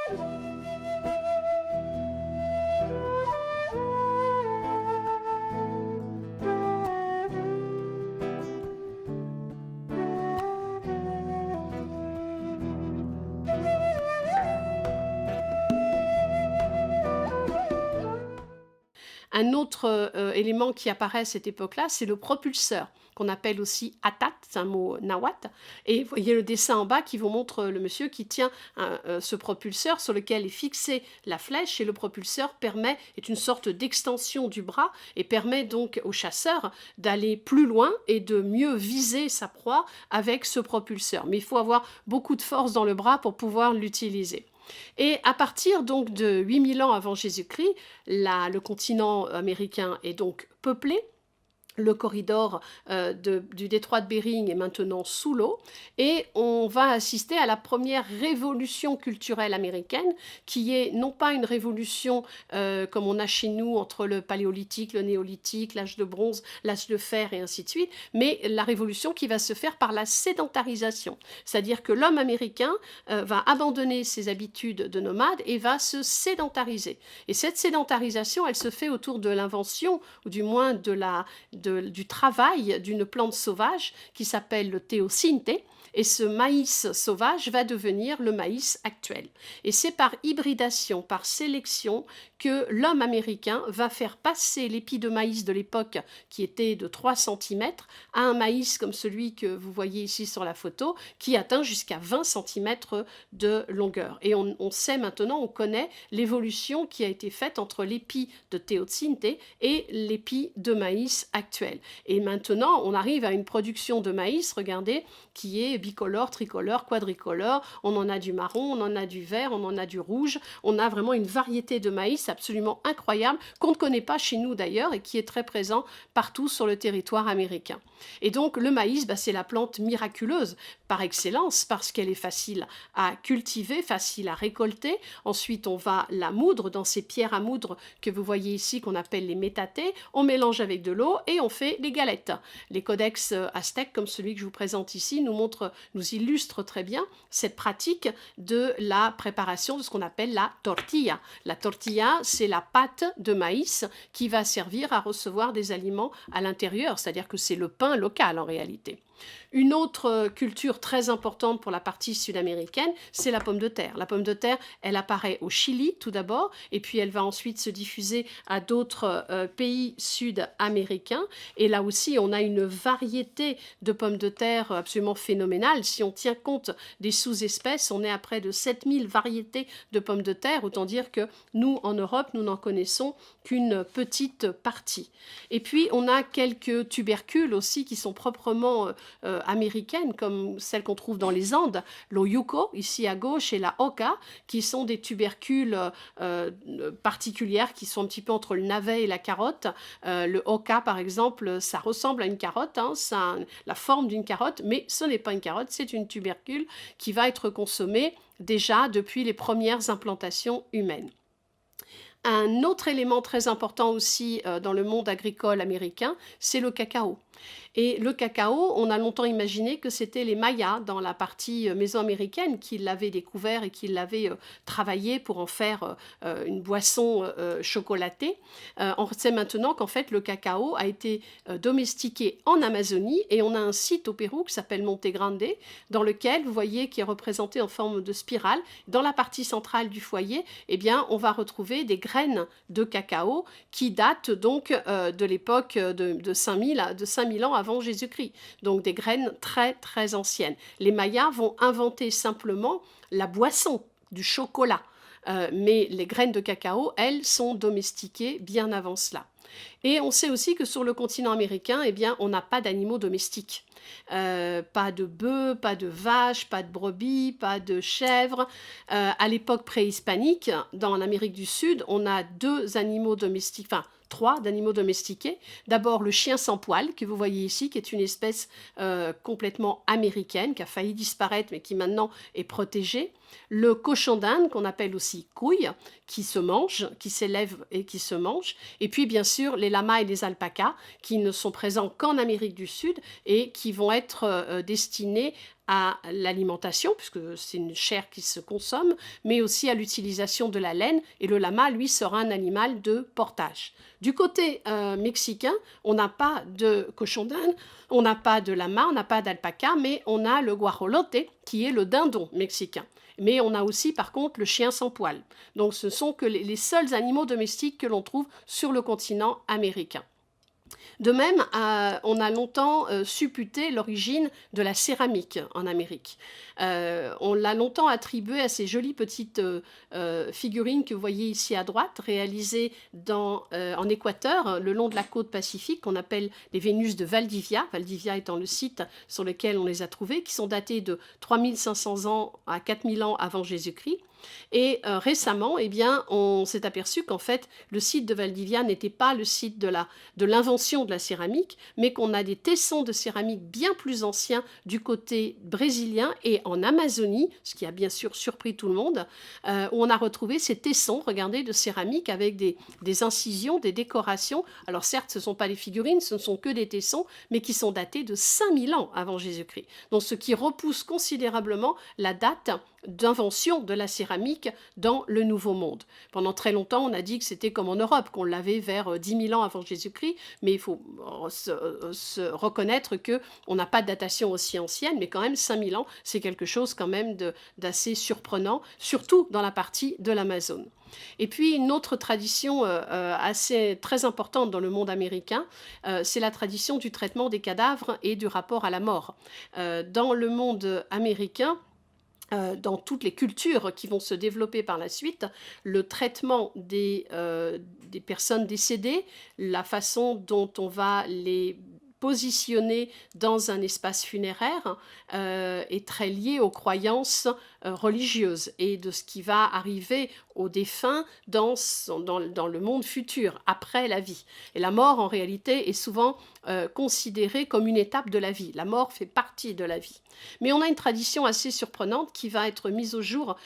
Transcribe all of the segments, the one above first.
Un autre élément qui apparaît à cette époque-là, c'est le propulseur, qu'on appelle aussi atat, c'est un mot nahuatl. Et vous voyez le dessin en bas qui vous montre le monsieur qui tient ce propulseur sur lequel est fixée la flèche, et le propulseur est une sorte d'extension du bras et permet donc au chasseur d'aller plus loin et de mieux viser sa proie avec ce propulseur. Mais il faut avoir beaucoup de force dans le bras pour pouvoir l'utiliser. Et à partir donc de 8000 ans avant Jésus-Christ, le continent américain est donc peuplé. Le corridor du détroit de Bering est maintenant sous l'eau et on va assister à la première révolution culturelle américaine qui est non pas une révolution comme on a chez nous entre le paléolithique, le néolithique, l'âge de bronze, l'âge de fer et ainsi de suite, mais la révolution qui va se faire par la sédentarisation. C'est-à-dire que l'homme américain va abandonner ses habitudes de nomade et va se sédentariser. Et cette sédentarisation, elle se fait autour de l'invention, ou du moins du travail d'une plante sauvage qui s'appelle le théocynte, et ce maïs sauvage va devenir le maïs actuel. Et c'est par hybridation, par sélection, que l'homme américain va faire passer l'épi de maïs de l'époque, qui était de 3 cm, à un maïs comme celui que vous voyez ici sur la photo, qui atteint jusqu'à 20 cm de longueur. Et on sait maintenant, on connaît l'évolution qui a été faite entre l'épi de théocynte et l'épi de maïs actuel. Et maintenant, on arrive à une production de maïs, regardez, qui est bicolore, tricolore, quadricolore. On en a du marron, on en a du vert, on en a du rouge. On a vraiment une variété de maïs absolument incroyable qu'on ne connaît pas chez nous d'ailleurs et qui est très présent partout sur le territoire américain. Et donc le maïs, c'est la plante miraculeuse par excellence parce qu'elle est facile à cultiver, facile à récolter. Ensuite, on va la moudre dans ces pierres à moudre que vous voyez ici qu'on appelle les métatés. On mélange avec de l'eau et on fait les galettes. Les codex aztèques, comme celui que je vous présente ici, nous illustrent très bien cette pratique de la préparation de ce qu'on appelle la tortilla. La tortilla, c'est la pâte de maïs qui va servir à recevoir des aliments à l'intérieur, c'est-à-dire que c'est le pain local en réalité. Une autre culture très importante pour la partie sud-américaine, c'est la pomme de terre. La pomme de terre, elle apparaît au Chili tout d'abord, et puis elle va ensuite se diffuser à d'autres pays sud-américains. Et là aussi, on a une variété de pommes de terre absolument phénoménale. Si on tient compte des sous-espèces, on est à près de 7000 variétés de pommes de terre. Autant dire que nous, en Europe, nous n'en connaissons qu'une petite partie. Et puis, on a quelques tubercules aussi qui sont proprement américaines, comme celles qu'on trouve dans les Andes, l'oyuco, ici à gauche, et la oca, qui sont des tubercules particulières, qui sont un petit peu entre le navet et la carotte. Le oca, par exemple, ça ressemble à une carotte, ça a la forme d'une carotte, mais ce n'est pas une carotte, c'est une tubercule qui va être consommée déjà depuis les premières implantations humaines. Un autre élément très important aussi dans le monde agricole américain, c'est le cacao. Et le cacao, on a longtemps imaginé que c'était les Mayas dans la partie mésoaméricaine qui l'avaient découvert et qui l'avaient travaillé pour en faire une boisson chocolatée. On sait maintenant qu'en fait le cacao a été domestiqué en Amazonie et on a un site au Pérou qui s'appelle Monte Grande dans lequel vous voyez qui est représenté en forme de spirale. Dans la partie centrale du foyer, eh bien, on va retrouver des graines de cacao qui datent donc de l'époque de 5000 ans avant Jésus-Christ, donc des graines très très anciennes. Les Mayas vont inventer simplement la boisson du chocolat, mais les graines de cacao, elles, sont domestiquées bien avant cela. Et on sait aussi que sur le continent américain, eh bien, on n'a pas d'animaux domestiques. Pas de bœufs, pas de vaches, pas de brebis, pas de chèvres. À l'époque préhispanique, dans l'Amérique du Sud, on a 2 animaux domestiques, enfin 3 d'animaux domestiqués. D'abord le chien sans poil que vous voyez ici, qui est une espèce complètement américaine, qui a failli disparaître mais qui maintenant est protégée. Le cochon d'Inde, qu'on appelle aussi couille, qui se mange, qui s'élève et qui se mange. Et puis bien sûr les lamas et les alpacas, qui ne sont présents qu'en Amérique du Sud et qui vont être destinés à l'alimentation, puisque c'est une chair qui se consomme, mais aussi à l'utilisation de la laine, et le lama, lui, sera un animal de portage. Du côté mexicain, on n'a pas de cochon d'Inde, on n'a pas de lama, on n'a pas d'alpaca, mais on a le guajolote, qui est le dindon mexicain. Mais on a aussi, par contre, le chien sans poil. Donc ce sont que les seuls animaux domestiques que l'on trouve sur le continent américain. De même, on a longtemps supputé l'origine de la céramique en Amérique. On l'a longtemps attribué à ces jolies petites figurines que vous voyez ici à droite, réalisées en Équateur, le long de la côte pacifique, qu'on appelle les Vénus de Valdivia, Valdivia étant le site sur lequel on les a trouvées, qui sont datées de 3500 ans à 4000 ans avant Jésus-Christ. Et récemment, eh bien, on s'est aperçu qu'en fait, le site de Valdivia n'était pas le site de l'invention de la céramique, mais qu'on a des tessons de céramique bien plus anciens du côté brésilien et en Amazonie, ce qui a bien sûr surpris tout le monde, où on a retrouvé ces tessons, regardez, de céramique avec des incisions, des décorations. Alors certes, ce ne sont pas des figurines, ce ne sont que des tessons, mais qui sont datés de 5000 ans avant Jésus-Christ. Donc ce qui repousse considérablement la date d'invention de la céramique dans le Nouveau Monde. Pendant très longtemps, on a dit que c'était comme en Europe, qu'on l'avait vers 10 000 ans avant Jésus-Christ, mais il faut se reconnaître qu'on n'a pas de datation aussi ancienne, mais quand même 5000 ans, c'est quelque chose quand même d'assez surprenant, surtout dans la partie de l'Amazone. Et puis une autre tradition très importante dans le monde américain, c'est la tradition du traitement des cadavres et du rapport à la mort. Dans le monde américain, dans toutes les cultures qui vont se développer par la suite, le traitement des personnes décédées, la façon dont on va les positionner dans un espace funéraire est très lié aux croyances religieuses et de ce qui va arriver aux défunts dans le monde futur, après la vie. Et la mort, en réalité, est souvent considérée comme une étape de la vie. La mort fait partie de la vie. Mais on a une tradition assez surprenante qui va être mise au jour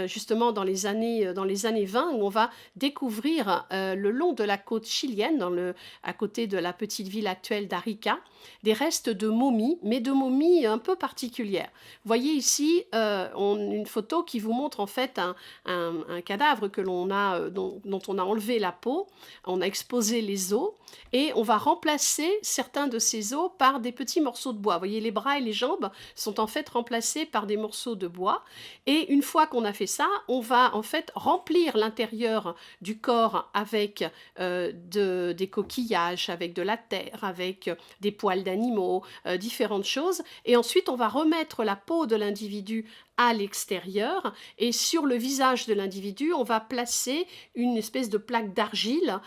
justement dans les années 20, où on va découvrir le long de la côte chilienne, à côté de la petite ville actuelle d'Arica, des restes de momies, mais de momies un peu particulières. Vous voyez ici une photo qui vous montre en fait un cadavre dont on a enlevé la peau, on a exposé les os, et on va remplacer certains de ces os par des petits morceaux de bois. Vous voyez, les bras et les jambes sont en fait remplacés par des morceaux de bois, et une fois qu'on a fait ça, on va en fait remplir l'intérieur du corps avec des coquillages, avec de la terre, avec des poils d'animaux, différentes choses, et ensuite on va remettre la peau de l'individu à l'extérieur, et sur le visage de l'individu, on va placer une espèce de plaque d'argile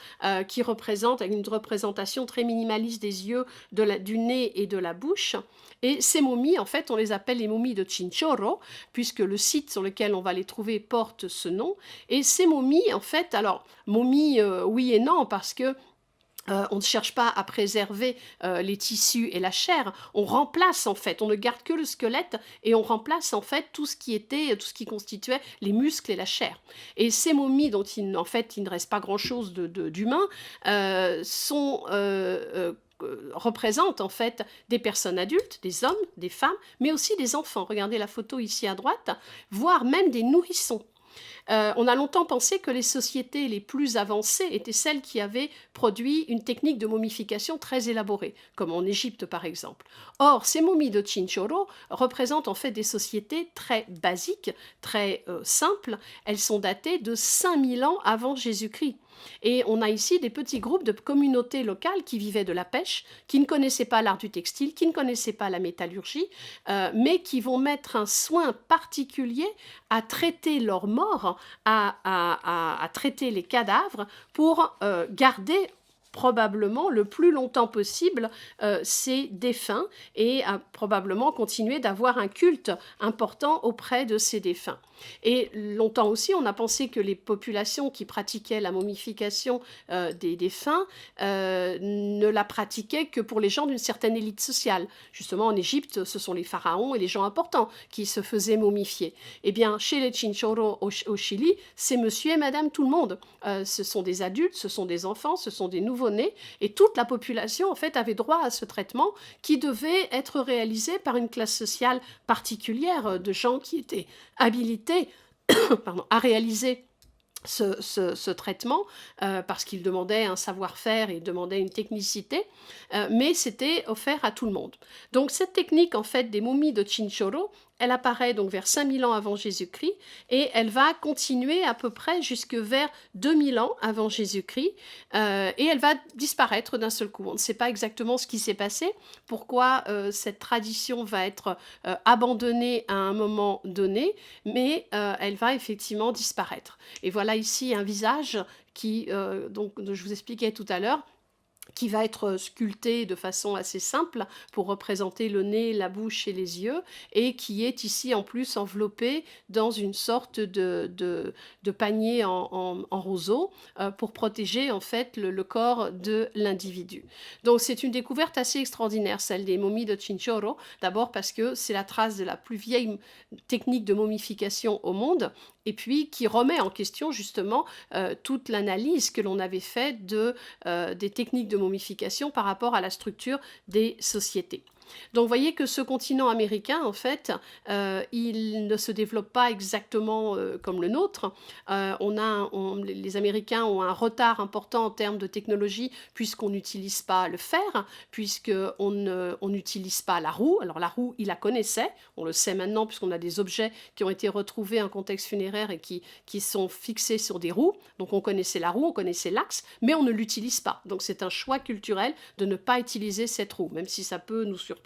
qui représente une représentation très minimaliste des yeux, du nez et de la bouche. Et ces momies, en fait, on les appelle les momies de Chinchorro, puisque le site sur lequel on va les trouver porte ce nom. Et ces momies, en fait, alors, momies, oui et non, parce que on ne cherche pas à préserver les tissus et la chair, on remplace en fait, on ne garde que le squelette et on remplace en fait tout ce qui constituait les muscles et la chair. Et ces momies dont il ne reste pas grand-chose d'humain représentent en fait des personnes adultes, des hommes, des femmes, mais aussi des enfants. Regardez la photo ici à droite, voire même des nourrissons. On a longtemps pensé que les sociétés les plus avancées étaient celles qui avaient produit une technique de momification très élaborée, comme en Égypte par exemple. Or, ces momies de Chinchorro représentent en fait des sociétés très basiques, très simples. Elles sont datées de 5000 ans avant Jésus-Christ. Et on a ici des petits groupes de communautés locales qui vivaient de la pêche, qui ne connaissaient pas l'art du textile, qui ne connaissaient pas la métallurgie, mais qui vont mettre un soin particulier à traiter leurs morts, à traiter les cadavres pour garder probablement le plus longtemps possible ces défunts et à probablement continuer d'avoir un culte important auprès de ces défunts. Et longtemps aussi, on a pensé que les populations qui pratiquaient la momification des défunts ne la pratiquaient que pour les gens d'une certaine élite sociale. Justement, en Égypte, ce sont les pharaons et les gens importants qui se faisaient momifier. Eh bien, chez les Chinchorro au Chili, c'est monsieur et madame tout le monde. Ce sont des adultes, ce sont des enfants, ce sont des nouveau-nés, et toute la population, en fait, avait droit à ce traitement qui devait être réalisé par une classe sociale particulière de gens qui étaient habilités pardon, à réaliser ce traitement parce qu'il demandait un savoir-faire et demandait une technicité, mais c'était offert à tout le monde. Donc cette technique en fait des momies de Chinchorro, elle apparaît donc vers 5000 ans avant Jésus-Christ et elle va continuer à peu près jusque vers 2000 ans avant Jésus-Christ et elle va disparaître d'un seul coup. On ne sait pas exactement ce qui s'est passé, pourquoi cette tradition va être abandonnée à un moment donné, mais elle va effectivement disparaître. Et voilà ici un visage qui, donc, je vous expliquais tout à l'heure, qui va être sculpté de façon assez simple pour représenter le nez, la bouche et les yeux, et qui est ici en plus enveloppé dans une sorte de panier en roseau pour protéger en fait le corps de l'individu. Donc c'est une découverte assez extraordinaire, celle des momies de Chinchorro, d'abord parce que c'est la trace de la plus vieille technique de momification au monde, et puis qui remet en question justement toute l'analyse que l'on avait faite des techniques de momification par rapport à la structure des sociétés. Donc vous voyez que ce continent américain, en fait, il ne se développe pas exactement comme le nôtre. Les Américains ont un retard important en termes de technologie puisqu'on n'utilise pas le fer, puisqu'on n'utilise pas la roue. Alors la roue, ils la connaissaient, on le sait maintenant puisqu'on a des objets qui ont été retrouvés en contexte funéraire et qui sont fixés sur des roues. Donc on connaissait la roue, on connaissait l'axe, mais on ne l'utilise pas. Donc c'est un choix culturel de ne pas utiliser cette roue, même si ça peut nous surprendre,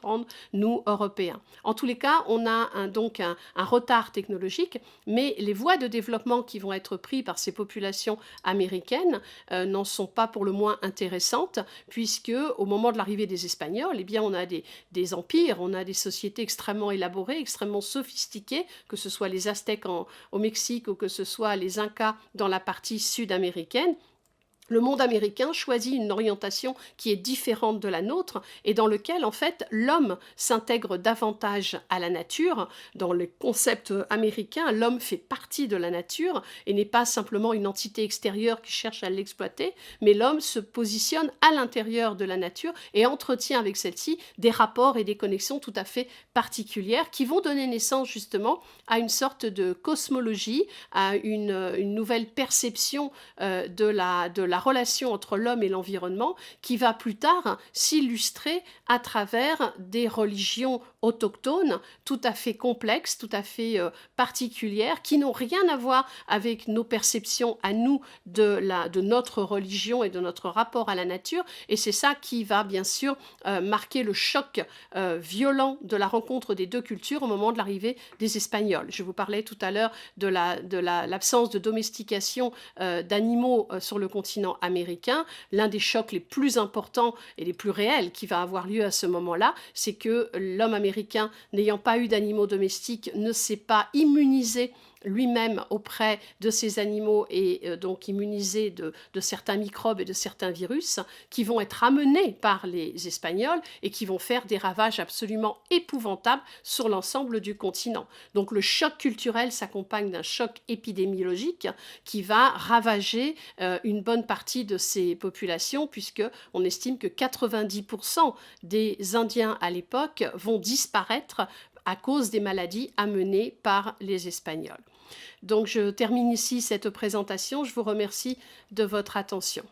nous, Européens. En tous les cas, on a donc un retard technologique, mais les voies de développement qui vont être prises par ces populations américaines n'en sont pas pour le moins intéressantes, puisque au moment de l'arrivée des Espagnols, eh bien, on a des empires, on a des sociétés extrêmement élaborées, extrêmement sophistiquées, que ce soit les Aztèques au Mexique ou que ce soit les Incas dans la partie sud-américaine. Le monde américain choisit une orientation qui est différente de la nôtre et dans lequel, en fait, l'homme s'intègre davantage à la nature. Dans le concept américain, l'homme fait partie de la nature et n'est pas simplement une entité extérieure qui cherche à l'exploiter, mais l'homme se positionne à l'intérieur de la nature et entretient avec celle-ci des rapports et des connexions tout à fait particulières qui vont donner naissance justement à une sorte de cosmologie, à une nouvelle perception de la relation entre l'homme et l'environnement qui va plus tard s'illustrer à travers des religions autochtones tout à fait complexes, tout à fait particulières, qui n'ont rien à voir avec nos perceptions à nous de notre religion et de notre rapport à la nature. Et c'est ça qui va bien sûr marquer le choc violent de la rencontre des deux cultures au moment de l'arrivée des Espagnols. Je vous parlais tout à l'heure de l'absence de domestication d'animaux sur le continent américain. L'un des chocs les plus importants et les plus réels qui va avoir lieu à ce moment-là, c'est que l'homme américain, n'ayant pas eu d'animaux domestiques, ne s'est pas immunisé lui-même auprès de ces animaux et donc immunisé de certains microbes et de certains virus qui vont être amenés par les Espagnols et qui vont faire des ravages absolument épouvantables sur l'ensemble du continent. Donc le choc culturel s'accompagne d'un choc épidémiologique qui va ravager une bonne partie de ces populations puisque on estime que 90% des Indiens à l'époque vont disparaître à cause des maladies amenées par les Espagnols. Donc je termine ici cette présentation. Je vous remercie de votre attention.